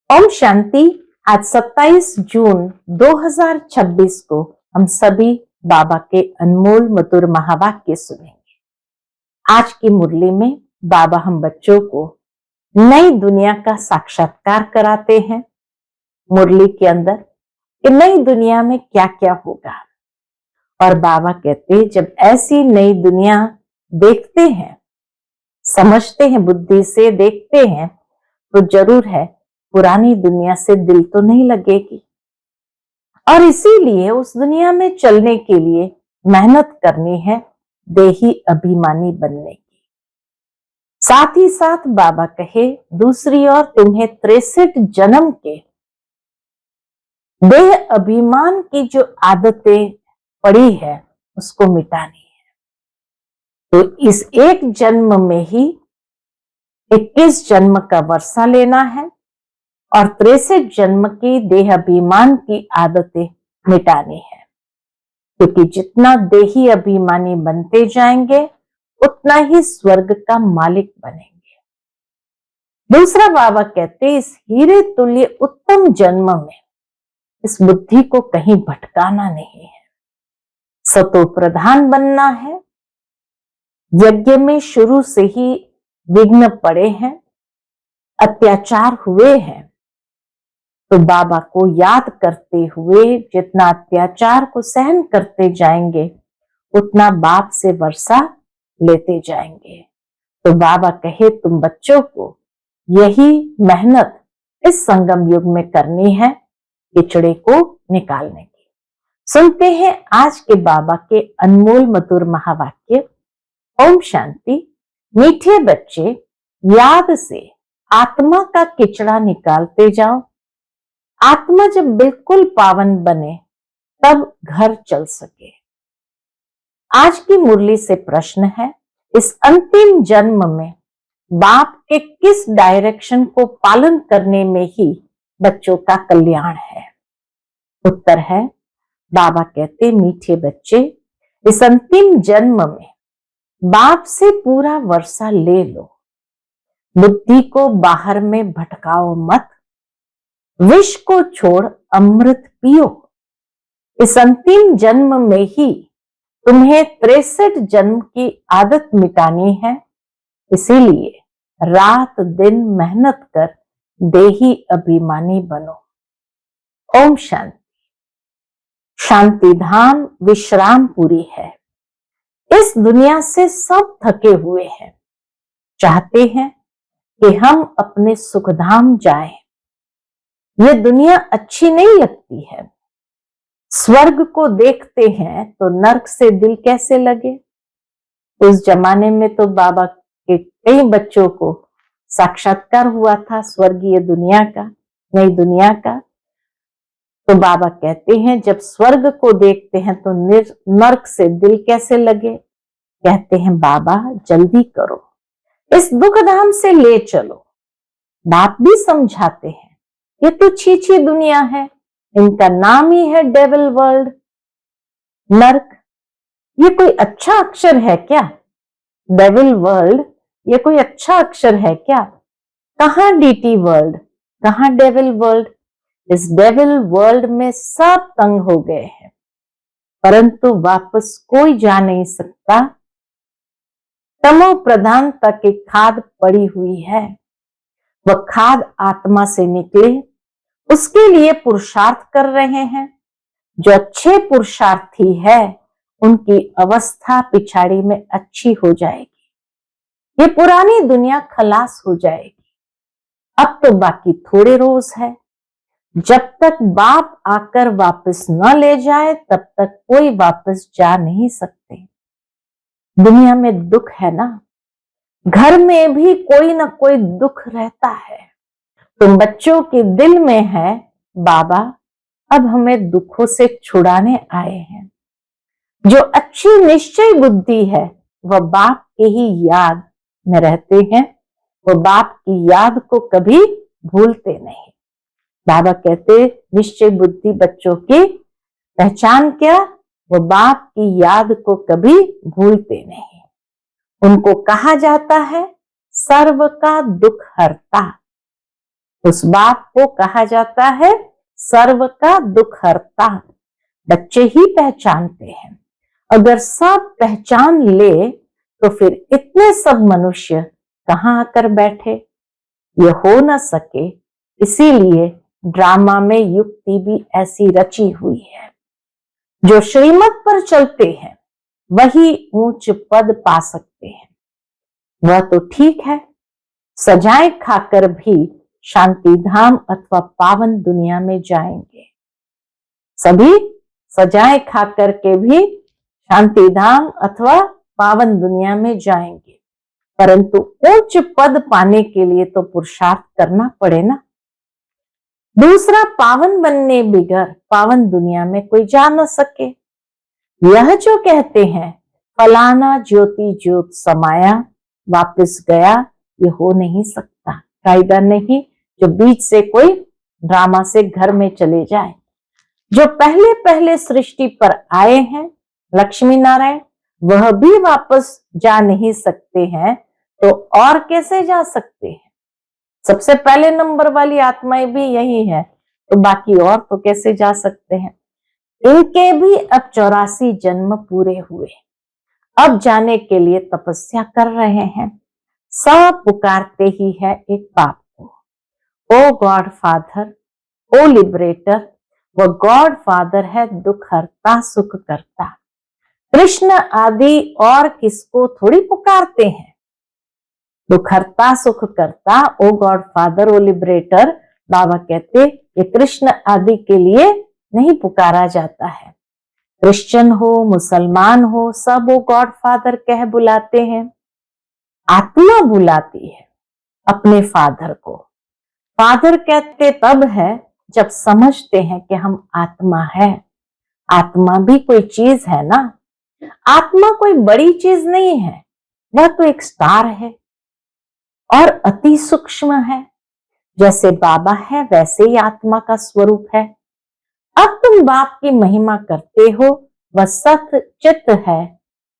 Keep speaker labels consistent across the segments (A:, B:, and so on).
A: ओम शांति। आज 27 जून 2026 को हम सभी बाबा के अनमोल मधुर महावाक्य सुनेंगे। आज की मुरली में बाबा हम बच्चों को नई दुनिया का साक्षात्कार कराते हैं। मुरली के अंदर कि नई दुनिया में क्या क्या होगा, और बाबा कहते हैं जब ऐसी नई दुनिया देखते हैं, समझते हैं, बुद्धि से देखते हैं, तो जरूर है पुरानी दुनिया से दिल तो नहीं लगेगी, और इसीलिए उस दुनिया में चलने के लिए मेहनत करनी है, देही अभिमानी बनने की। साथ ही साथ बाबा कहे दूसरी ओर तुम्हें 63 जन्म के देह अभिमान की जो आदतें पड़ी है उसको मिटानी है। तो इस एक जन्म में ही 21 जन्म का वर्षा लेना है और 63 जन्म की देह अभिमान की आदतें मिटानी है, क्योंकि जितना देही अभिमानी बनते जाएंगे उतना ही स्वर्ग का मालिक बनेंगे। दूसरा बाबा कहते इस हीरे तुल्य उत्तम जन्म में इस बुद्धि को कहीं भटकाना नहीं है, सतो प्रधान बनना है। यज्ञ में शुरू से ही विघ्न पड़े हैं, अत्याचार हुए हैं, तो बाबा को याद करते हुए जितना अत्याचार को सहन करते जाएंगे उतना बाप से वर्षा लेते जाएंगे। तो बाबा कहे तुम बच्चों को यही मेहनत इस संगम युग में करनी है, किचड़े को निकालने की। सुनते हैं आज के बाबा के अनमोल मधुर महावाक्य। ओम शांति। मीठे बच्चे, याद से आत्मा का किचड़ा निकालते जाओ। आत्मा जब बिल्कुल पावन बने तब घर चल सके। आज की मुरली से प्रश्न है, इस अंतिम जन्म में बाप के किस डायरेक्शन को पालन करने में ही बच्चों का कल्याण है? उत्तर है, बाबा कहते मीठे बच्चे, इस अंतिम जन्म में बाप से पूरा वर्षा ले लो। बुद्धि को बाहर में भटकाओ मत, विष को छोड़ अमृत पियो। इस अंतिम जन्म में ही तुम्हें 63 जन्म की आदत मिटानी है, इसीलिए रात दिन मेहनत कर देही अभिमानी बनो। ओम शांति। शांति धाम विश्रामपुरी है। इस दुनिया से सब थके हुए हैं, चाहते हैं कि हम अपने सुखधाम जाएं। ये दुनिया अच्छी नहीं लगती है। स्वर्ग को देखते हैं तो नर्क से दिल कैसे लगे। उस जमाने में तो बाबा के कई बच्चों को साक्षात्कार हुआ था स्वर्गीय दुनिया का, नई दुनिया का। तो बाबा कहते हैं जब स्वर्ग को देखते हैं तो नर्क से दिल कैसे लगे। कहते हैं बाबा जल्दी करो, इस दुखधाम से ले चलो। बाप भी समझाते हैं ये तो छीछी दुनिया है, इनका नाम ही है डेविल वर्ल्ड, नर्क। ये कोई अच्छा अक्षर है क्या? डेविल वर्ल्ड ये कोई अच्छा अक्षर है क्या? कहां डीटी वर्ल्ड, कहां डेविल वर्ल्ड। इस डेविल वर्ल्ड में सब तंग हो गए हैं, परंतु वापस कोई जा नहीं सकता। तमो प्रधानता की खाद पड़ी हुई है, वह खाद आत्मा से निकले उसके लिए पुरुषार्थ कर रहे हैं। जो अच्छे पुरुषार्थी है उनकी अवस्था पिछाड़ी में अच्छी हो जाएगी। ये पुरानी दुनिया खलास हो जाएगी। अब तो बाकी थोड़े रोज है। जब तक बाप आकर वापस न ले जाए तब तक कोई वापस जा नहीं सकते। दुनिया में दुख है ना, घर में भी कोई ना कोई दुख रहता है। तुम बच्चों के दिल में है बाबा अब हमें दुखों से छुड़ाने आए हैं। जो अच्छी निश्चय बुद्धि है वह बाप के ही याद में रहते हैं, वह बाप की याद को कभी भूलते नहीं। बाबा कहते निश्चय बुद्धि बच्चों की पहचान क्या? वो बाप की याद को कभी भूलते नहीं। उनको कहा जाता है सर्व का दुख हरता। उस बाप को कहा जाता है सर्व का दुख हरता। बच्चे ही पहचानते हैं। अगर सब पहचान ले तो फिर इतने सब मनुष्य कहाँ आकर बैठे? ये हो न सके, इसीलिए ड्रामा में युक्ति भी ऐसी रची हुई है। जो श्रीमत पर चलते हैं वही ऊंच पद पा सकते हैं। वह तो ठीक है, सजाएं खाकर भी शांति धाम अथवा पावन दुनिया में जाएंगे। सभी सजाएं खाकर के भी शांति धाम अथवा पावन दुनिया में जाएंगे, परंतु उच्च पद पाने के लिए तो पुरुषार्थ करना पड़े ना। दूसरा, पावन बनने बिगर पावन दुनिया में कोई जा न सके। यह जो कहते हैं फलाना ज्योति ज्योत समाया वापस गया, ये हो नहीं सकता। कायदा नहीं जो बीच से कोई ड्रामा से घर में चले जाए। जो पहले पहले सृष्टि पर आए हैं लक्ष्मी नारायण, वह भी वापस जा नहीं सकते हैं, तो और कैसे जा सकते हैं? सबसे पहले नंबर वाली आत्माएं भी यही है, तो बाकी और तो कैसे जा सकते हैं? इनके भी अब 84 जन्म पूरे हुए, अब जाने के लिए तपस्या कर रहे हैं। सब पुकारते ही है एक बाप को, ओ गॉड फादर, ओ लिबरेटर। वो गॉड फादर है दुख हरता सुख करता। कृष्ण आदि और किसको थोड़ी पुकारते हैं? दुख हरता सुख करता, ओ गॉड फादर, ओ लिबरेटर। बाबा कहते ये कृष्ण आदि के लिए नहीं पुकारा जाता है। क्रिश्चियन हो मुसलमान हो, सब वो गॉड फादर कह बुलाते हैं। आत्मा बुलाती है अपने फादर को। फादर कहते तब है जब समझते हैं कि हम आत्मा है। आत्मा भी कोई चीज है ना। आत्मा कोई बड़ी चीज नहीं है, वह तो एक स्टार है और अति सूक्ष्म है। जैसे बाबा है वैसे ही आत्मा का स्वरूप है। अब तुम बाप की महिमा करते हो, वह सत्य चित्त है,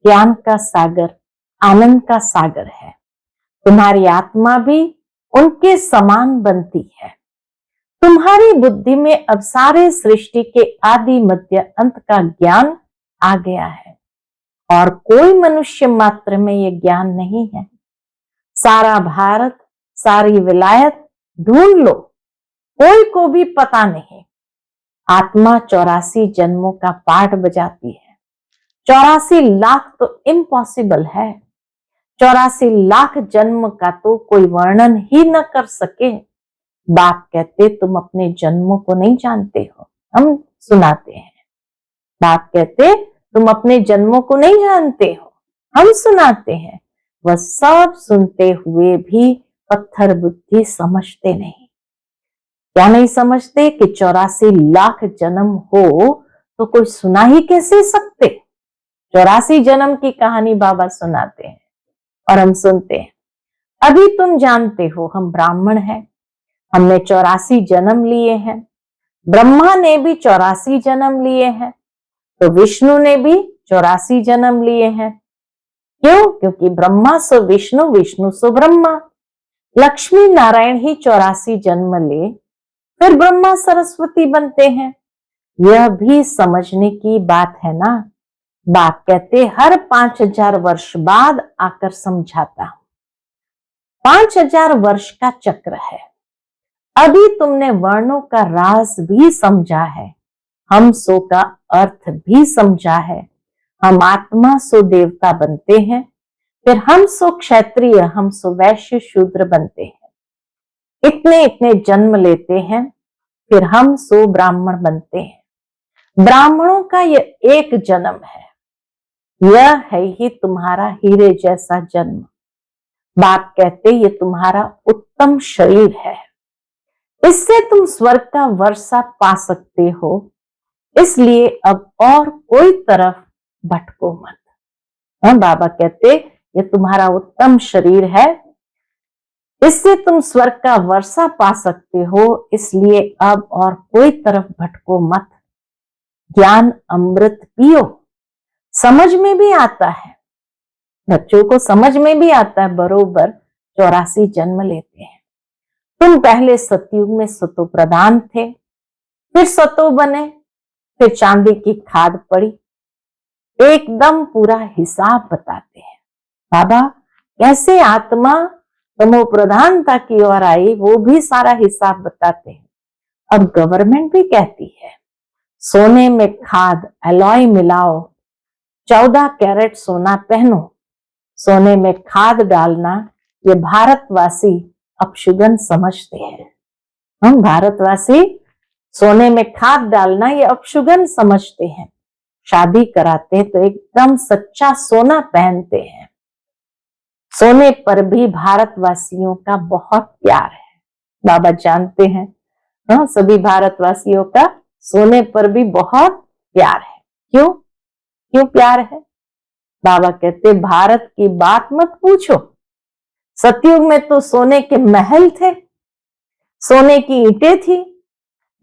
A: ज्ञान का सागर, आनंद का सागर है। तुम्हारी आत्मा भी उनके समान बनती है। तुम्हारी बुद्धि में अब सारे सृष्टि के आदि मध्य अंत का ज्ञान आ गया है और कोई मनुष्य मात्र में ये ज्ञान नहीं है। सारा भारत, सारी विलायत ढूंढ लो, कोई को भी पता नहीं। आत्मा 84 जन्मों का पाठ बजाती है। 84 लाख तो इम्पॉसिबल है। 84 लाख जन्म का तो कोई वर्णन ही न कर सके। बाप कहते तुम अपने जन्मों को नहीं जानते हो, हम सुनाते हैं। बाप कहते तुम अपने जन्मों को नहीं जानते हो, हम सुनाते हैं। वह सब सुनते हुए भी पत्थर बुद्धि समझते नहीं। क्या नहीं समझते कि 84 लाख जन्म हो तो कोई सुना ही कैसे सकते? 84 जन्म की कहानी बाबा सुनाते हैं और हम सुनते हैं। अभी तुम जानते हो हम ब्राह्मण हैं, हमने 84 जन्म लिए हैं। ब्रह्मा ने भी 84 जन्म लिए हैं, तो विष्णु ने भी 84 जन्म लिए हैं। क्यों? क्योंकि ब्रह्मा सो विष्णु, विष्णु सो ब्रह्मा। लक्ष्मी नारायण ही 84 जन्म ले फिर ब्रह्मा सरस्वती बनते हैं। यह भी समझने की बात है ना। बाप कहते हर 5000 वर्ष बाद आकर समझाता हूं। 5000 वर्ष का चक्र है। अभी तुमने वर्णों का राज भी समझा है, हम सो का अर्थ भी समझा है। हम आत्मा सो देवता बनते हैं, फिर हम सो क्षत्रिय, हम सो वैश्य शूद्र बनते हैं। इतने इतने जन्म लेते हैं, फिर हम सो ब्राह्मण बनते हैं। ब्राह्मणों का यह एक जन्म है, यह है ही तुम्हारा हीरे जैसा जन्म। बाप कहते ये तुम्हारा उत्तम शरीर है, इससे तुम स्वर्ग का वर्षा पा सकते हो। इसलिए अब और कोई तरफ भटको मत। बाबा कहते ये तुम्हारा उत्तम शरीर है, इससे तुम स्वर्ग का वर्षा पा सकते हो, इसलिए अब और कोई तरफ भटको मत। ज्ञान अमृत पियो। समझ में भी आता है, बच्चों को समझ में भी आता है, बरोबर 84 जन्म लेते हैं। तुम पहले सतयुग में सतो प्रधान थे, फिर सतो बने, फिर चांदी की खाद पड़ी। एकदम पूरा हिसाब बताते हैं बाबा, कैसे आत्मा तमो प्रधानता की ओर आई, वो भी सारा हिसाब बताते हैं। अब गवर्नमेंट भी कहती है सोने में खाद एलॉय मिलाओ, 14 कैरेट सोना पहनो, सोने में खाद डालना ये भारतवासी अपशुगन समझते हैं। हम भारतवासी सोने में खाद डालना ये अपशुगन समझते हैं। शादी कराते हैं तो एकदम सच्चा सोना पहनते हैं। सोने पर भी भारतवासियों का बहुत प्यार है, बाबा जानते हैं। सभी भारतवासियों का सोने पर भी बहुत प्यार है। क्यों क्यों प्यार है? बाबा कहते भारत की बात मत पूछो, सतयुग में तो सोने के महल थे, सोने की ईंटें थी।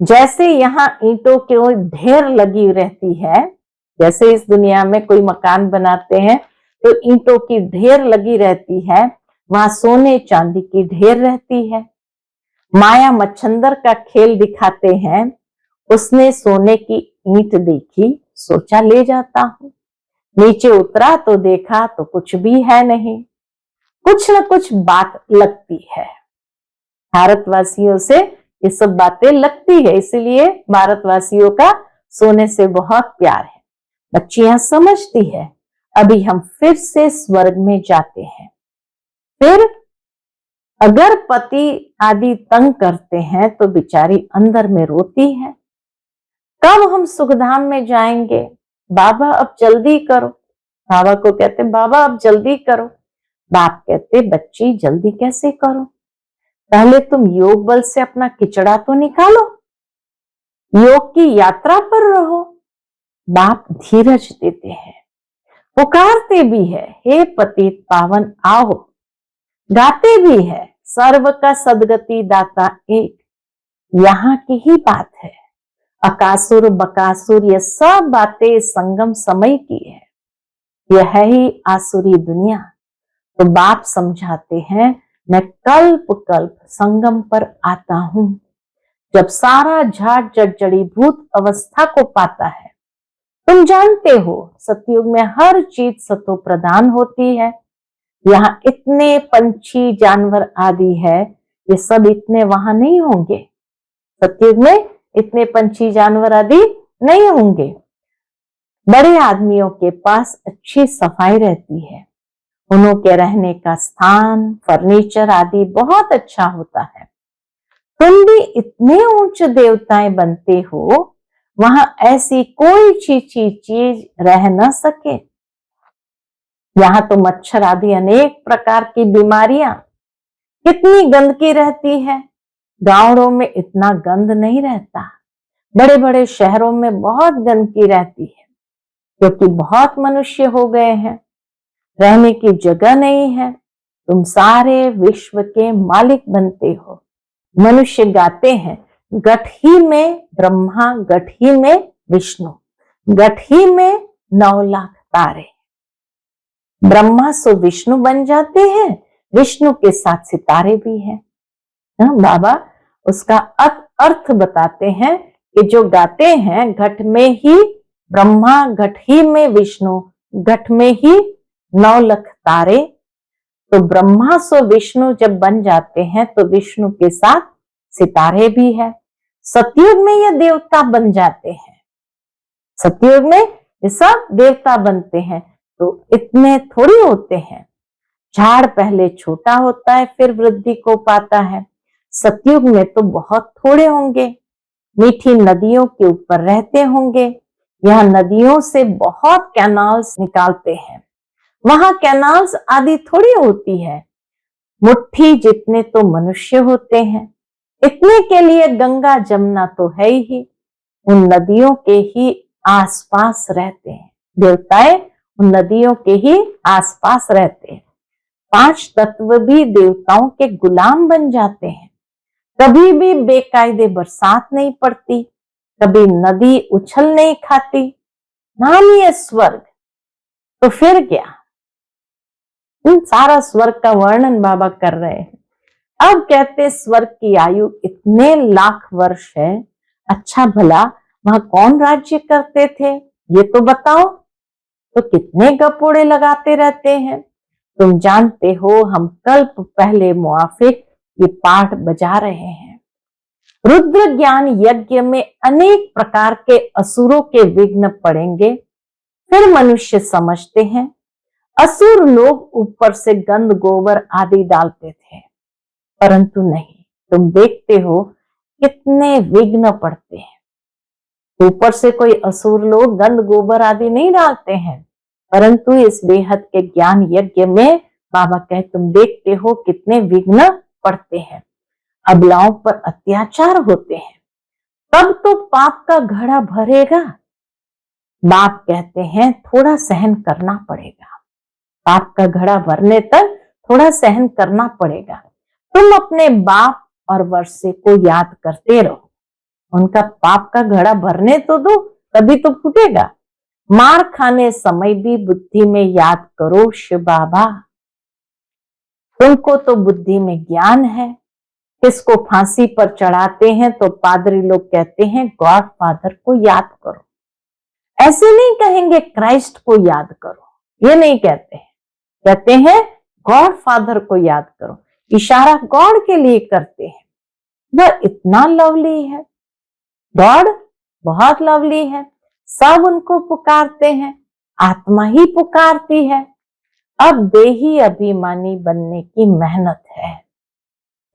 A: जैसे यहाँ ईंटों के ढेर लगी रहती है, जैसे इस दुनिया में कोई मकान बनाते हैं तो ईंटों की ढेर लगी रहती है, वहां सोने चांदी की ढेर रहती है। माया मच्छंदर का खेल दिखाते हैं, उसने सोने की ईंट देखी, सोचा ले जाता हूं, नीचे उतरा तो देखा तो कुछ भी है नहीं। कुछ न कुछ बात लगती है, भारतवासियों से ये सब बातें लगती है, इसलिए भारतवासियों का सोने से बहुत प्यार है। बच्चियां समझती है। अभी हम फिर से स्वर्ग में जाते हैं। फिर अगर पति आदि तंग करते हैं तो बेचारी अंदर में रोती है, कब हम सुखधाम में जाएंगे, बाबा अब जल्दी करो। बाबा को कहते बाबा अब जल्दी करो। बाप कहते बच्ची जल्दी कैसे करो, पहले तुम योग बल से अपना किचड़ा तो निकालो, योग की यात्रा पर रहो। बाप धीरज देते हैं, पुकारते भी है, हे पतित पावन आओ, गाते भी है, सर्व का सदगति दाता एक। यहाँ की ही बात है, अकासुर बकासुर ये सब बातें संगम समय की है, यह है ही आसुरी दुनिया। तो बाप समझाते हैं मैं कल्प कल्प संगम पर आता हूं, जब सारा झाड़ जड़ीभूत अवस्था को पाता है। तुम जानते हो सतयुग में हर चीज सतो प्रधान होती है। यहाँ इतने पंछी जानवर आदि है, ये सब इतने वहां नहीं होंगे। सतयुग में इतने पंछी जानवर आदि नहीं होंगे। बड़े आदमियों के पास अच्छी सफाई रहती है, उनके रहने का स्थान फर्नीचर आदि बहुत अच्छा होता है। तुम भी इतने ऊंच देवताएं बनते हो, वहां ऐसी कोई चीज रह न सके। यहाँ तो मच्छर आदि अनेक प्रकार की बीमारियां, कितनी गंदगी रहती है। गांवों में इतना गंद नहीं रहता, बड़े बड़े शहरों में बहुत गंदगी रहती है, क्योंकि बहुत मनुष्य हो गए हैं, रहने की जगह नहीं है। तुम सारे विश्व के मालिक बनते हो। मनुष्य गाते हैं गठ ही में ब्रह्मा, गठ ही में विष्णु, गठ ही में 9 लाख तारे। ब्रह्मा सो विष्णु बन जाते हैं, विष्णु के साथ सितारे भी हैं। बाबा उसका अर्थ बताते हैं कि जो गाते हैं घट में ही ब्रह्मा, घट ही में विष्णु, घट में ही 9 लाख तारे। तो ब्रह्मा सो विष्णु जब बन जाते हैं तो विष्णु के साथ सितारे भी है। सतयुग में ये देवता बन जाते हैं, सतयुग में ये सब देवता बनते हैं। तो इतने थोड़ी होते हैं, झाड़ पहले छोटा होता है फिर वृद्धि को पाता है। सतयुग में तो बहुत थोड़े होंगे, मीठी नदियों के ऊपर रहते होंगे। यह नदियों से बहुत कैनाल्स निकालते हैं, वहां कैनाल्स आदि थोड़ी होती है, मुट्ठी जितने तो मनुष्य होते हैं। इतने के लिए गंगा जमुना तो है ही, उन नदियों के ही आसपास रहते हैं देवताएं, उन नदियों के ही आसपास रहते हैं। 5 तत्व भी देवताओं के गुलाम बन जाते हैं। कभी भी बेकायदे बरसात नहीं पड़ती, कभी नदी उछल नहीं खाती, नाम ही है स्वर्ग। तो फिर क्या, सारा स्वर्ग का वर्णन बाबा कर रहे हैं। अब कहते स्वर्ग की आयु इतने लाख वर्ष है, अच्छा भला वहां कौन राज्य करते थे ये तो बताओ। तो कितने गपोड़े लगाते रहते हैं। तुम जानते हो हम कल्प पहले मुआफिक ये पाठ बजा रहे हैं। रुद्र ज्ञान यज्ञ में अनेक प्रकार के असुरों के विघ्न पड़ेंगे। फिर मनुष्य समझते हैं असुर लोग ऊपर से गंध गोबर आदि डालते थे, परंतु नहीं, तुम देखते हो कितने विघ्न पड़ते हैं। ऊपर से कोई असुर लोग गंध गोबर आदि नहीं डालते हैं, परंतु इस बेहद के ज्ञान यज्ञ में बाबा कहे तुम देखते हो कितने विघ्न पड़ते हैं, अबलाओं पर अत्याचार होते हैं, तब तो पाप का घड़ा भरेगा। बाप कहते हैं थोड़ा सहन करना पड़ेगा, पाप का घड़ा भरने तक थोड़ा सहन करना पड़ेगा। तुम अपने बाप और वर्षे को याद करते रहो, उनका पाप का घड़ा भरने तो दो, तभी तो फूटेगा। मार खाने समय भी बुद्धि में याद करो शिव बाबा, उनको तो बुद्धि में ज्ञान है। किसको फांसी पर चढ़ाते हैं तो पादरी लोग कहते हैं गॉड फादर को याद करो, ऐसे नहीं कहेंगे क्राइस्ट को याद करो, ये नहीं कहते हैं, कहते हैं गॉड फादर को याद करो, इशारा गॉड के लिए करते हैं। वह इतना लवली है, गॉड बहुत लवली है, सब उनको पुकारते हैं, आत्मा ही पुकारती है। अब देही अभिमानी बनने की मेहनत है,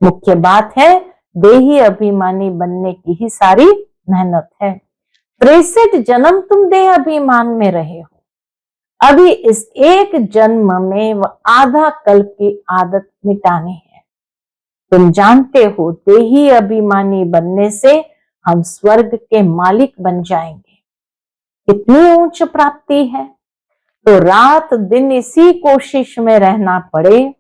A: मुख्य बात है देही अभिमानी बनने की ही सारी मेहनत है। 63 जन्म तुम देह अभिमान में रहे हो, अभी इस एक जन्म में वह आधा कल्प की आदत मिटानी है। तुम जानते हो देही अभिमानी बनने से हम स्वर्ग के मालिक बन जाएंगे, कितनी ऊंच प्राप्ति है। तो रात दिन इसी कोशिश में रहना पड़े।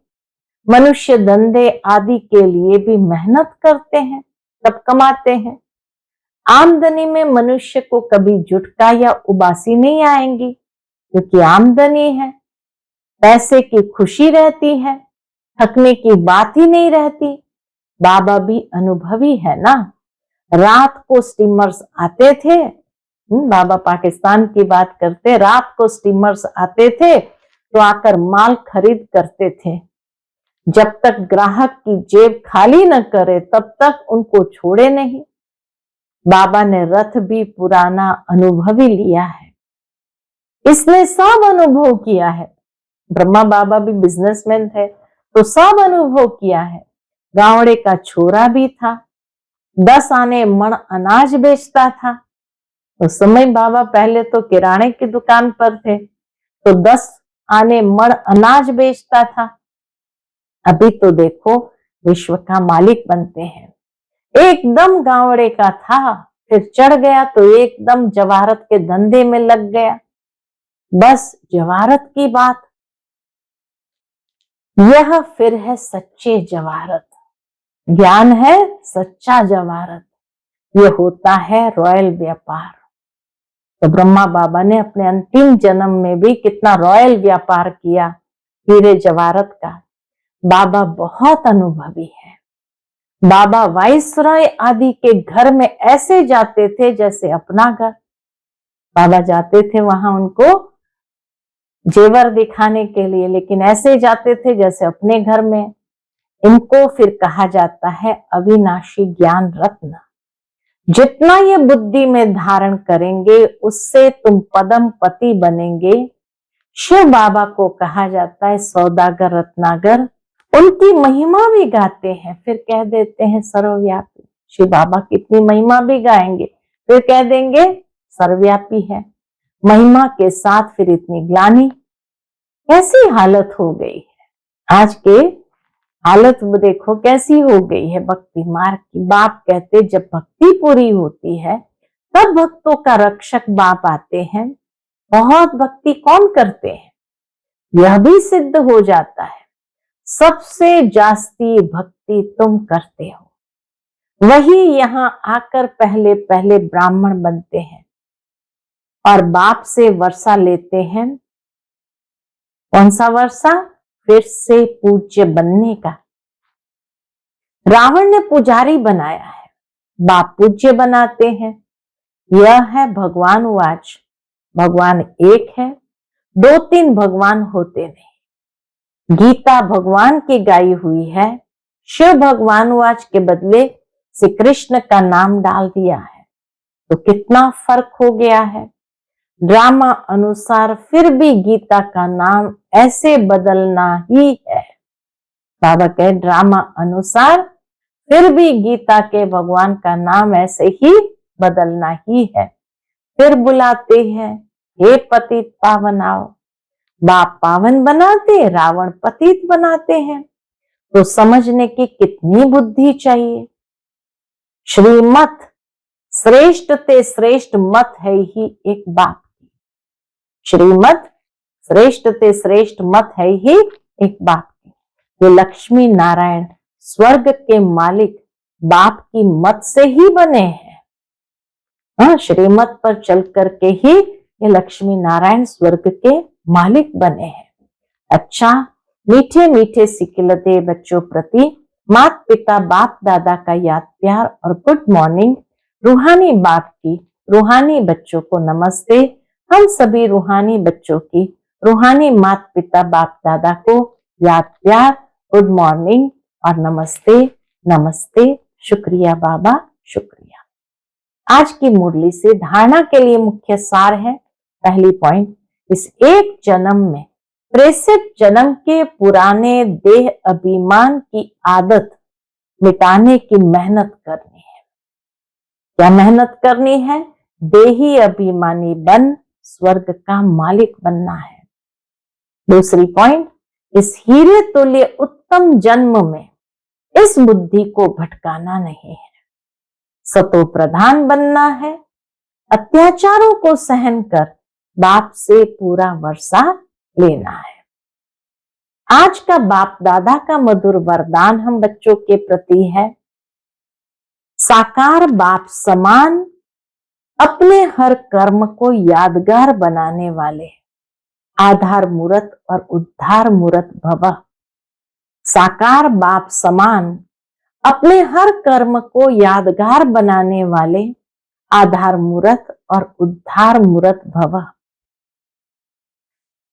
A: मनुष्य धंधे आदि के लिए भी मेहनत करते हैं, तब कमाते हैं। आमदनी में मनुष्य को कभी झुटका या उबासी नहीं आएंगी, क्योंकि आमदनी है, पैसे की खुशी रहती है, थकने की बात ही नहीं रहती। बाबा भी अनुभवी है ना, रात को स्टीमर्स आते थे, बाबा पाकिस्तान की बात करते, रात को स्टीमर्स आते थे तो आकर माल खरीद करते थे, जब तक ग्राहक की जेब खाली न करे तब तक उनको छोड़े नहीं। बाबा ने रथ भी पुराना अनुभवी लिया है, इसने सब अनुभव किया है। ब्रह्मा बाबा भी बिजनेसमैन थे तो सब अनुभव किया है। गावड़े का छोरा भी था, 10 आने मण अनाज बेचता था। उस समय बाबा पहले तो किराने की दुकान पर थे, तो 10 आने मण अनाज बेचता था। अभी तो देखो विश्व का मालिक बनते हैं। एकदम गावड़े का था, फिर चढ़ गया तो एकदम जवाहरत के धंधे में लग गया। बस जवाहरत की बात, यह फिर है सच्चे जवाहरत, ज्ञान है सच्चा जवाहरत, ये होता है रॉयल व्यापार। तो ब्रह्मा बाबा ने अपने अंतिम जन्म में भी कितना रॉयल व्यापार किया हीरे जवाहरत का। बाबा बहुत अनुभवी है। बाबा वाइसरॉय आदि के घर में ऐसे जाते थे जैसे अपना घर। बाबा जाते थे वहां उनको जेवर दिखाने के लिए, लेकिन ऐसे जाते थे जैसे अपने घर में। इनको फिर कहा जाता है अविनाशी ज्ञान रत्न। जितना ये बुद्धि में धारण करेंगे उससे तुम पदम पति बनेंगे। शिव बाबा को कहा जाता है सौदागर रत्नागर। उनकी महिमा भी गाते हैं, फिर कह देते हैं सर्वव्यापी। शिव बाबा कितनी महिमा भी गाएंगे, फिर कह देंगे सर्वव्यापी है। महिमा के साथ फिर इतनी ग्लानि, कैसी हालत हो गई है आज के। हालत देखो कैसी हो गई है भक्ति मार्ग की। बाप कहते जब भक्ति पूरी होती है तब भक्तों का रक्षक बाप आते हैं। बहुत भक्ति कौन करते हैं, यह भी सिद्ध हो जाता है। सबसे जास्ती भक्ति तुम करते हो, वही यहाँ आकर पहले पहले ब्राह्मण बनते हैं और बाप से वर्षा लेते हैं। कौन सा वर्षा? फिर से पूज्य बनने का। रावण ने पुजारी बनाया है, बाप पूज्य बनाते हैं। यह है भगवान वाच। भगवान एक है, दो तीन भगवान होते नहीं। गीता भगवान की गाई हुई है, शिव भगवान वाच के बदले श्री कृष्ण का नाम डाल दिया है, तो कितना फर्क हो गया है। ड्रामा अनुसार फिर भी गीता का नाम ऐसे बदलना ही है। बाबा कहे ड्रामा अनुसार फिर भी गीता के भगवान का नाम ऐसे ही बदलना ही है। फिर बुलाते हैं, हे पतित पावन आओ। बाप पावन बनाते, रावण पतित बनाते हैं, तो समझने की कितनी बुद्धि चाहिए। श्रीमत श्रेष्ठ ते श्रेष्ठ मत है ही एक बाप की। श्रीमत श्रेष्ठ ते श्रेष्ठ मत है ही एक बाप की। ये लक्ष्मी नारायण स्वर्ग के मालिक बाप की मत से ही बने हैं। हाँ, श्रीमत पर चल करके ही ये लक्ष्मी नारायण स्वर्ग के मालिक बने हैं। अच्छा, मीठे मीठे सिकिलते बच्चों प्रति माता पिता बाप दादा का याद प्यार और गुड मॉर्निंग। रूहानी बाप की रूहानी बच्चों को नमस्ते। हम सभी रूहानी बच्चों की रूहानी माता पिता बाप दादा को याद प्यार, गुड मॉर्निंग और नमस्ते नमस्ते। शुक्रिया बाबा, शुक्रिया। आज की मुरली से धारणा के लिए मुख्य सार है। पहली पॉइंट, इस एक जन्म में प्रेषित जन्म के पुराने देह अभिमान की आदत मिटाने की मेहनत करनी है। क्या मेहनत करनी है? देही अभिमानी बन स्वर्ग का मालिक बनना है। दूसरी पॉइंट, इस हीरे तुल्य उत्तम जन्म में इस बुद्धि को भटकाना नहीं है, सतो प्रधान बनना है। अत्याचारों को सहन कर बाप से पूरा वर्षा लेना है। आज का बाप दादा का मधुर वरदान हम बच्चों के प्रति है, साकार बाप समान अपने हर कर्म को यादगार बनाने वाले आधार मूरत और उद्धार मूरत भव। साकार बाप समान अपने हर कर्म को यादगार बनाने वाले आधार मूरत और उद्धार मूरत भव।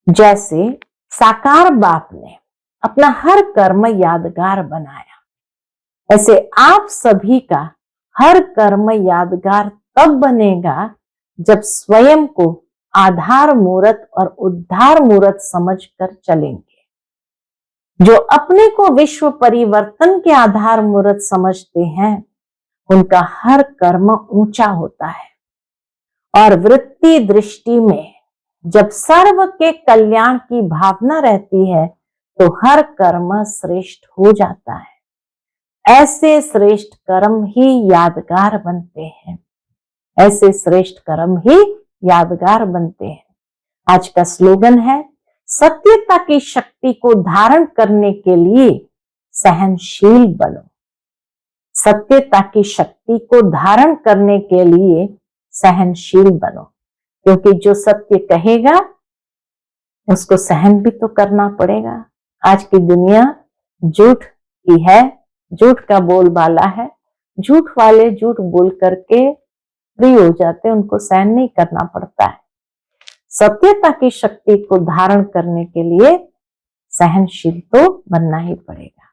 A: जैसे साकार बाप ने अपना हर कर्म यादगार बनाया, ऐसे आप सभी का हर कर्म यादगार तब बनेगा जब स्वयं को आधार मूरत और उद्धार मूरत समझकर चलेंगे। जो अपने को विश्व परिवर्तन के आधार मूरत समझते हैं, उनका हर कर्म ऊंचा होता है और वृत्ति दृष्टि में जब सर्व के कल्याण की भावना रहती है तो हर कर्म श्रेष्ठ हो जाता है। ऐसे श्रेष्ठ कर्म ही यादगार बनते हैं, ऐसे श्रेष्ठ कर्म ही यादगार बनते हैं। आज का स्लोगन है, सत्यता की शक्ति को धारण करने के लिए सहनशील बनो। सत्यता की शक्ति को धारण करने के लिए सहनशील बनो, क्योंकि जो सत्य कहेगा उसको सहन भी तो करना पड़ेगा। आज की दुनिया झूठ की है, झूठ का बोलबाला है। झूठ वाले झूठ बोल करके फ्री हो जाते, उनको सहन नहीं करना पड़ता है। सत्यता की शक्ति को धारण करने के लिए सहनशील तो बनना ही पड़ेगा।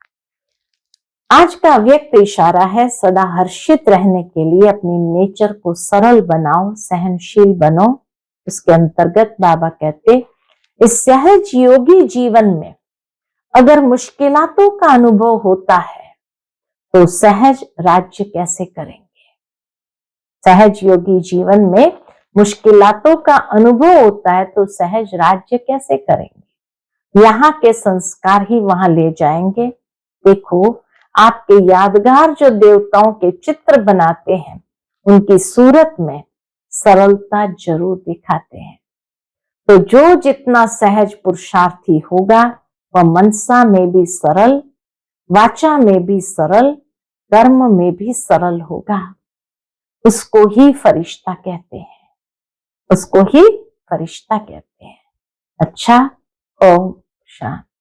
A: आज का व्यक्त इशारा है, सदा हर्षित रहने के लिए अपनी नेचर को सरल बनाओ, सहनशील बनो। इसके अंतर्गत बाबा कहते, इस सहज योगी जीवन में अगर मुश्किलातों का अनुभव होता है तो सहज राज्य कैसे करेंगे। सहज योगी जीवन में मुश्किलातों का अनुभव होता है तो सहज राज्य कैसे करेंगे। यहाँ के संस्कार ही वहां ले जाएंगे। देखो, आपके यादगार जो देवताओं के चित्र बनाते हैं, उनकी सूरत में सरलता जरूर दिखाते हैं। तो जो जितना सहज पुरुषार्थी होगा वह मनसा में भी सरल, वाचा में भी सरल, कर्म में भी सरल होगा। उसको ही फरिश्ता कहते हैं, उसको ही फरिश्ता कहते हैं। अच्छा, ओम शांति।